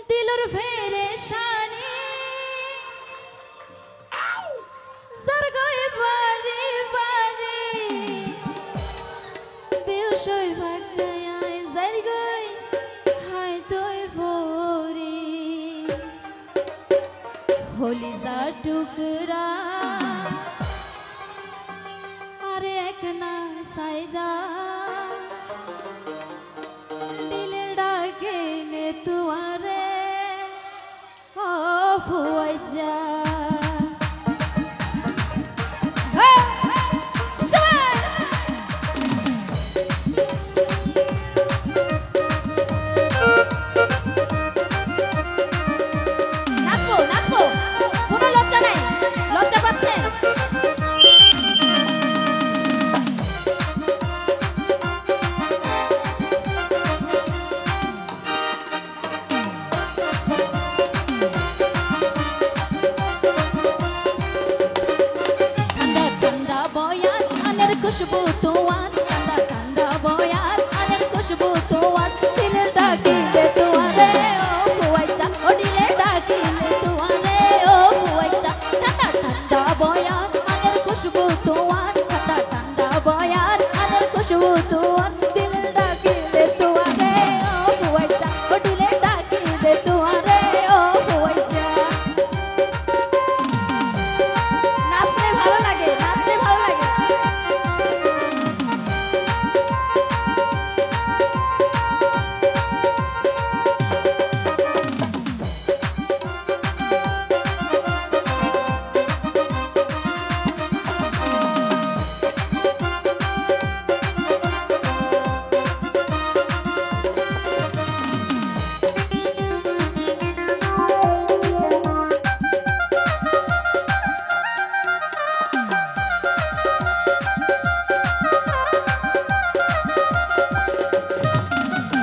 দিলর ফেরে শানি জরগই বারে বারে বেউসই ভাগায় জরগই হাই তোই ভোরে হোলি যা টুকরা আরে এক না সাইজা खुशबू तुआर ठंडा ठंडा बयार आनेर खुशबू तुआर दिले डाकिले तुआरे ओ हुआइचा ओ दिले डाकिले तुआरे ओ हुआइचा ठंडा ठंडा बयार आनेर खुशबू तुआर ठंडा ठंडा बयार आनेर खुशबू तुआर दिले डाकिले तुआरे ओ हुआइचा ओ दिले डाकिले तुआरे ओ हुआइचा नाचले ভালো লাগে নাচলে ভালো লাগে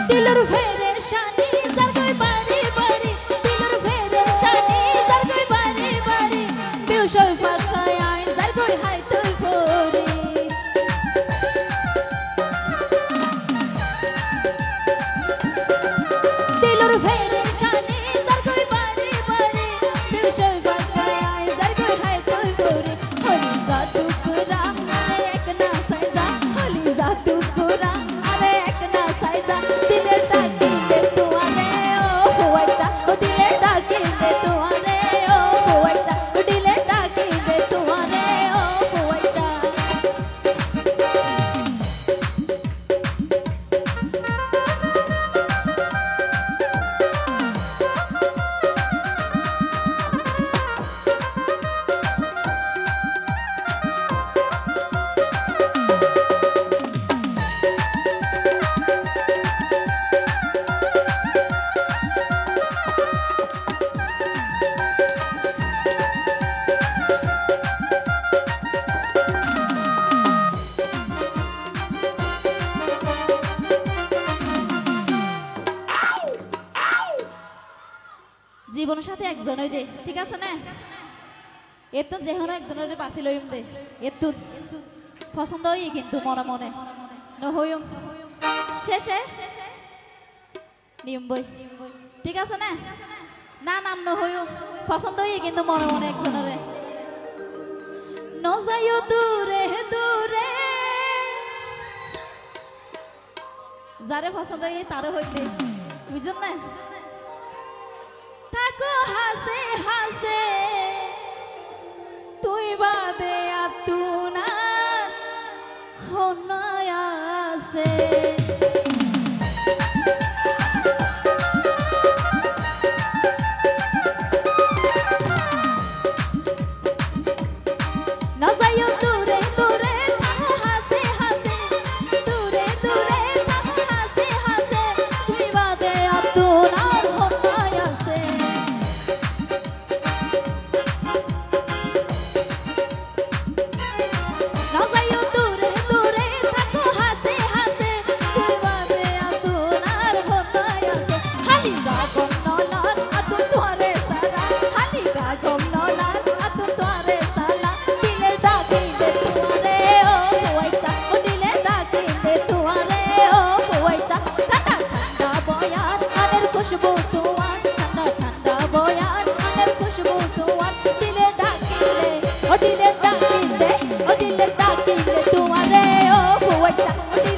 दिलर फेरे शानी जरगई बारी बारी दिलर फेरे शानी जरगई बारी बारी बेउसई फाकाय आइन जरगई हाय तुई भोरे दिलर फेरे शानी जरगई बारी बारी बेउसई फाकाय आइन जरगई हाय तुई भोरे होली जा टुकरा आरे एक ना साइजा होली जा टुकरा आरे एक ना साइजा জীবনের সাথে একজন হই দে ঠিক আছে না এত যেহন একজনের বাসি লইম দে এত পছন্দ হই কিন্তু মনে মনে নহইম শেষে নিয়ম বই ঠিক আছে না না নাম নহইম পছন্দ হই কিন্তু মনে মনে একজনের নজায়ো দূরে দূরে যারে পছন্দ হই তারে হইতে বুঝছেন না তাকো হাসে হাসে তুই বাদে আতুনা হনয়া আছে না যাইও দূরে দূরে তাকো হাসে হাসে দূরে দূরে তাকো হাসে হাসে তুই বাদে আতুনা হনয়া আছে না যাইও দূরে দূরে তাকো হাসে হাসে খোয়াইছা